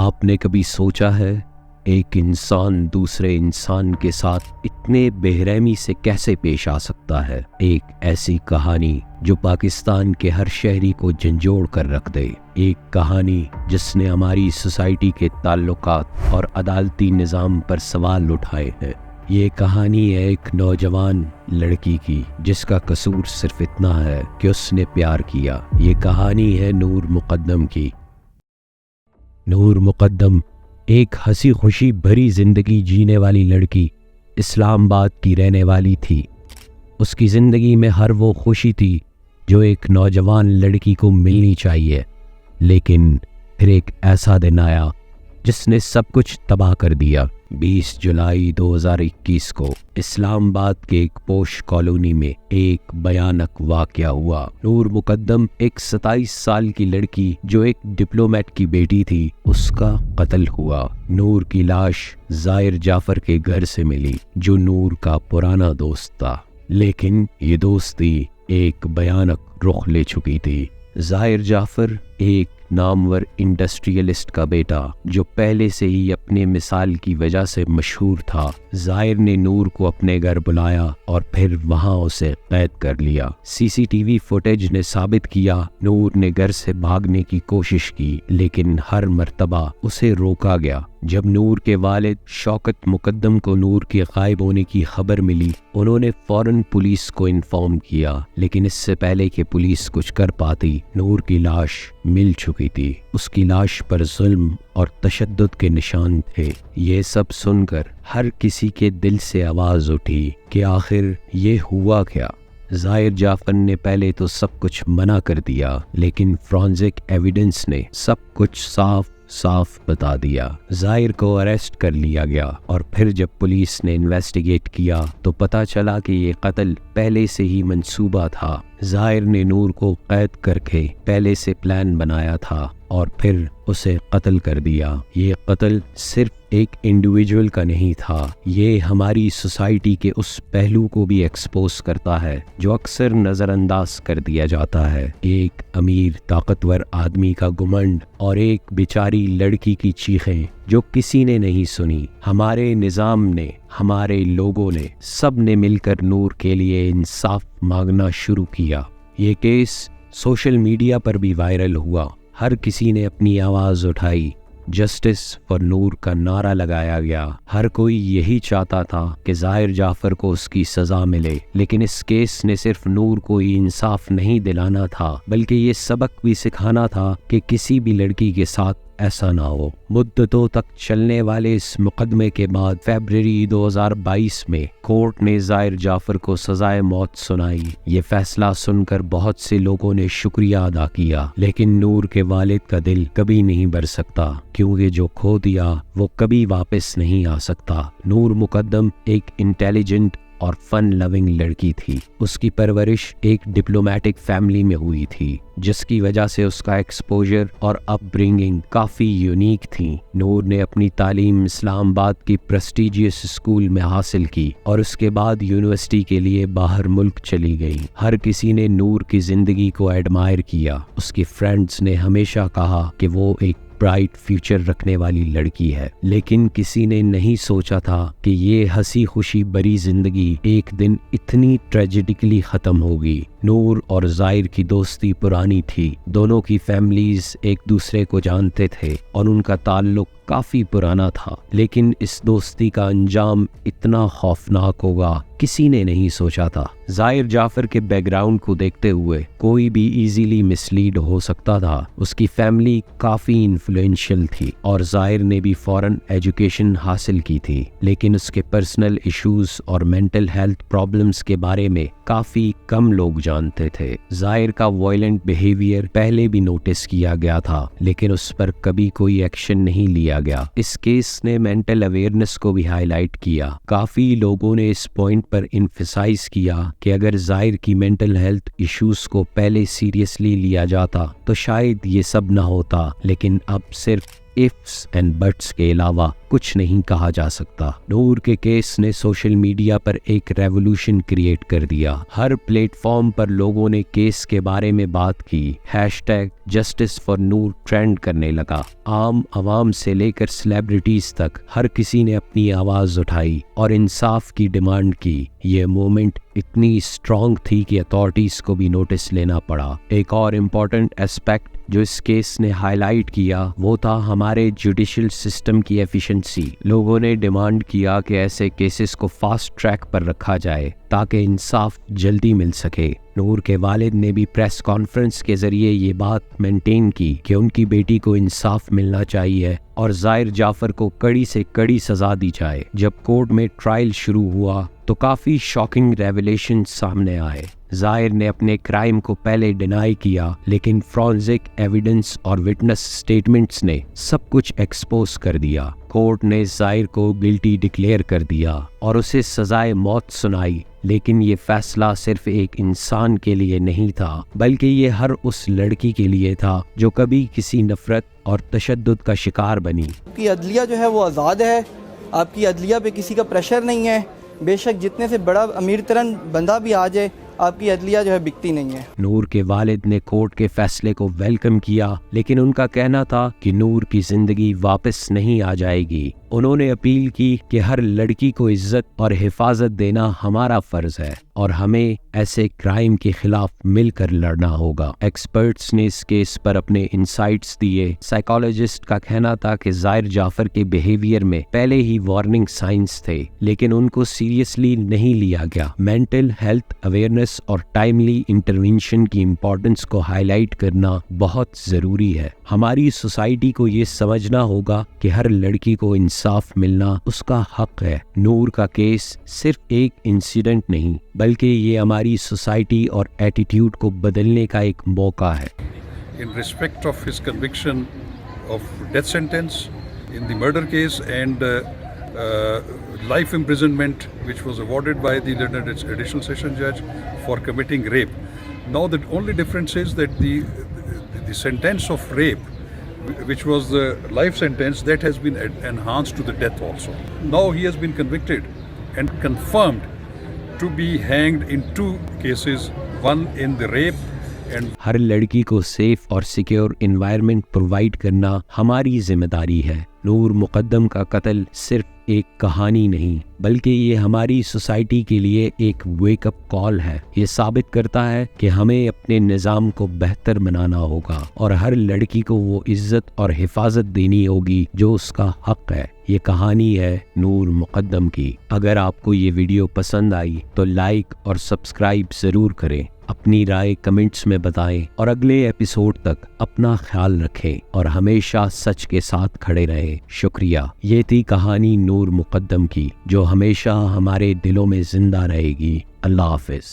आपने कभी सोचा है एक इंसान दूसरे इंसान के साथ इतने बेरहमी से कैसे पेश आ सकता है? एक ऐसी कहानी जो पाकिस्तान के हर शहरी को झंझोड़ कर रख दे। एक कहानी जिसने हमारी सोसाइटी के ताल्लुकात और अदालती निज़ाम पर सवाल उठाए हैं। ये कहानी है एक नौजवान लड़की की जिसका कसूर सिर्फ इतना है कि उसने प्यार किया। ये कहानी है नूर मुकद्दम की। नूर मुकद्दम एक हंसी खुशी भरी जिंदगी जीने वाली लड़की इस्लामाबाद की रहने वाली थी। उसकी ज़िंदगी में हर वो खुशी थी जो एक नौजवान लड़की को मिलनी चाहिए, लेकिन फिर एक ऐसा दिन आया जिसने सब कुछ तबाह कर दिया। 20 जुलाई 2021 को इस्लामाबाद के एक पोश कॉलोनी में एक भयानक वाकया हुआ। नूर मुकद्दम एक 27 साल की लड़की जो एक डिप्लोमेट की बेटी थी, उसका कत्ल हुआ। नूर की लाश जाहिर जाफर के घर से मिली जो नूर का पुराना दोस्त था, लेकिन ये दोस्ती एक भयानक रुख ले चुकी थी। जाहिर जाफर एक नामवर इंडस्ट्रियलिस्ट का बेटा जो पहले से ही अपने मिसाल की वजह से मशहूर था। जाहिर ने नूर को अपने घर बुलाया और फिर वहां उसे कैद कर लिया। सीसीटीवी फुटेज ने साबित किया नूर ने घर से भागने की कोशिश की, लेकिन हर मर्तबा उसे रोका गया। जब नूर के वालिद शौकत मुकद्दम को नूर के गायब होने की खबर मिली, उन्होंने फौरन पुलिस को इन्फॉर्म किया, लेकिन इससे पहले कि पुलिस कुछ कर पाती, नूर की लाश मिल चुकी थी। उसकी लाश पर जुल्म और तशद्दुद के निशान थे। ये सब सुनकर हर किसी के दिल से आवाज उठी कि आखिर ये हुआ क्या। जाहिर जाफर ने पहले तो सब कुछ मना कर दिया, लेकिन फोरेंसिक एविडेंस ने सब कुछ साफ बता दिया। जाहिर को अरेस्ट कर लिया गया और फिर जब पुलिस ने इन्वेस्टिगेट किया तो पता चला कि ये कत्ल पहले से ही मंसूबा था। जाहिर ने नूर को कैद करके पहले से प्लान बनाया था और फिर उसे कत्ल कर दिया। ये कत्ल सिर्फ एक इंडिविजुअल का नहीं था, ये हमारी सोसाइटी के उस पहलू को भी एक्सपोज करता है जो अक्सर नज़रअंदाज कर दिया जाता है। एक अमीर ताकतवर आदमी का घमंड और एक बेचारी लड़की की चीखें जो किसी ने नहीं सुनी। हमारे निज़ाम ने, हमारे लोगों ने, सब ने मिलकर नूर के लिए इंसाफ मांगना शुरू किया। ये केस सोशल मीडिया पर भी वायरल हुआ। हर किसी ने अपनी आवाज़ उठाई। जस्टिस फॉर नूर का नारा लगाया गया। हर कोई यही चाहता था कि जाहिर जाफर को उसकी सज़ा मिले, लेकिन इस केस ने सिर्फ नूर को ही इंसाफ नहीं दिलाना था, बल्कि ये सबक भी सिखाना था कि किसी भी लड़की के साथ ऐसा ना हो। मुद्दतों तक चलने वाले इस मुकदमे के बाद फरवरी 2022 में कोर्ट ने जाहिर जाफर को सजाए मौत सुनाई। ये फैसला सुनकर बहुत से लोगों ने शुक्रिया अदा किया, लेकिन नूर के वालिद का दिल कभी नहीं भर सकता, क्योंकि जो खो दिया वो कभी वापस नहीं आ सकता। नूर मुकद्दम एक इंटेलिजेंट और फन लविंग लड़की थी। उसकी परवरिश एक डिप्लोमेटिक फैमिली में हुई थी, जिसकी वजह से उसका एक्सपोजर और अपब्रिंगिंग काफ़ी यूनिक थी। नूर ने अपनी तालीम इस्लामाबाद की प्रेस्टिजियस स्कूल में हासिल की और उसके बाद यूनिवर्सिटी के लिए बाहर मुल्क चली गई। हर किसी ने नूर की ज़िंदगी को एडमायर किया। उसके फ्रेंड्स ने हमेशा कहा कि वो एक ब्राइट फ्यूचर रखने वाली लड़की है, लेकिन किसी ने नहीं सोचा था कि ये हंसी खुशी भरी जिंदगी एक दिन इतनी ट्रेजिडिकली ख़त्म होगी। नूर और जाहिर की दोस्ती पुरानी थी। दोनों की फैमिलीज एक दूसरे को जानते थे और उनका ताल्लुक काफ़ी पुराना था, लेकिन इस दोस्ती का अंजाम इतना खौफनाक होगा किसी ने नहीं सोचा था। जाहिर जाफर के बैकग्राउंड को देखते हुए कोई भी इजीली मिसलीड हो सकता था। उसकी फैमिली काफ़ी इन्फ्लुएंशियल थी और जाहिर ने भी फॉरेन एजुकेशन हासिल की थी, लेकिन उसके पर्सनल इश्यूज और मेंटल हेल्थ प्रॉब्लम्स के बारे में काफ़ी कम लोग जानते थे। जाहिर का वायलेंट बिहेवियर पहले भी नोटिस किया गया था, लेकिन उस पर कभी कोई एक्शन नहीं लिया गया। इस केस ने मेंटल अवेयरनेस को भी हाईलाइट किया। काफ़ी लोगों ने इस पॉइंट पर इन्फसाइज किया कि अगर जाहिर की मेंटल हेल्थ इश्यूज को पहले सीरियसली लिया जाता तो शायद ये सब ना होता, लेकिन अब सिर्फ इफ्स एंड बट्स के अलावा कुछ नहीं कहा जा सकता। नूर के केस ने सोशल मीडिया पर एक रेवोल्यूशन क्रिएट कर दिया। हर प्लेटफॉर्म पर लोगों ने केस के बारे में बात की। जस्टिस फॉर नूर ट्रेंड करने लगा। आम आवाम से लेकर सेलिब्रिटीज तक हर किसी ने अपनी आवाज उठाई और इंसाफ की डिमांड की। ये मूवमेंट इतनी स्ट्रॉन्ग थी कि अथॉरिटीज को भी नोटिस लेना पड़ा। एक और इम्पोर्टेंट एस्पेक्ट जो इस केस ने हाईलाइट किया वो था हमारे जुडिशियल सिस्टम की एफिशिएंसी। लोगों ने डिमांड किया कि ऐसे केसेस को फास्ट ट्रैक पर रखा जाए ताकि इंसाफ जल्दी मिल सके। नूर के वालिद ने भी प्रेस कॉन्फ्रेंस के जरिए ये बात मेंटेन की कि उनकी बेटी को इंसाफ मिलना चाहिए और ज़ाहिर जाफर को कड़ी से कड़ी सजा दी जाए। जब कोर्ट में ट्रायल शुरू हुआ तो काफ़ी शॉकिंग रेवलेशन सामने आए। ज़ाहिर ने अपने क्राइम को पहले डिनाई किया, लेकिन फॉरेंसिक एविडेंस और विटनेस स्टेटमेंट्स ने सब कुछ एक्सपोज कर दिया। कोर्ट ने ज़ाहिर को गिल्टी डिक्लेयर कर दिया और उसे सजाए मौत सुनाई। लेकिन ये फैसला सिर्फ एक इंसान के लिए नहीं था, बल्कि ये हर उस लड़की के लिए था जो कभी किसी नफरत और तशद्दुद का शिकार बनी। आपकी अदलिया जो है वो आज़ाद है। आपकी अदलिया पे किसी का प्रेशर नहीं है। बेशक जितने से बड़ा अमीर तरन बंदा भी आ जाए, आपकी अदलिया जो है बिकती नहीं है। नूर के वालिद ने कोर्ट के फैसले को वेलकम किया, लेकिन उनका कहना था कि नूर की जिंदगी वापस नहीं आ जाएगी। उन्होंने अपील की कि हर लड़की को इज्जत और हिफाजत देना हमारा फर्ज है और हमें ऐसे क्राइम के खिलाफ मिलकर लड़ना होगा। एक्सपर्ट्स ने इस केस पर अपने इंसाइट्स दिए। साइकोलॉजिस्ट का कहना था कि ज़ाहिर जाफर के बिहेवियर में पहले ही वार्निंग साइंस थे, लेकिन उनको सीरियसली नहीं लिया गया। मेंटल हेल्थ अवेयरनेस और टाइमली इंटरवेंशन की इम्पोर्टेंस को हाईलाइट करना बहुत ज़रूरी है। हमारी सोसाइटी को ये समझना होगा कि हर लड़की को इंसाफ मिलना उसका हक है। नूर का केस सिर्फ एक इंसिडेंट नहीं, बल्कि ये हमारी सोसाइटी और एटीट्यूड को बदलने का एक मौका है। In respect of his conviction of death sentence in the murder case and life imprisonment which was awarded by the London Additional Session Judge for committing rape. Now the only difference is that the sentence of rape, which was the life sentence, that has been enhanced to the death also. Now he has been convicted and confirmed to be hanged in 2 cases, one in the rape and हर लड़की को safe और secure environment provide करना हमारी जिम्मेदारी है। नूर मुकद्दम का कत्ल सिर्फ एक कहानी नहीं, बल्कि ये हमारी सोसाइटी के लिए एक वेकअप कॉल है। ये साबित करता है कि हमें अपने निज़ाम को बेहतर बनाना होगा और हर लड़की को वो इज्जत और हिफाजत देनी होगी जो उसका हक है। ये कहानी है नूर मुकद्दम की। अगर आपको ये वीडियो पसंद आई तो लाइक और सब्सक्राइब ज़रूर करें। अपनी राय कमेंट्स में बताएं और अगले एपिसोड तक अपना ख्याल रखें और हमेशा सच के साथ खड़े रहें। शुक्रिया। ये थी कहानी नूर मुकद्दम की, जो हमेशा हमारे दिलों में जिंदा रहेगी। अल्लाह हाफिज।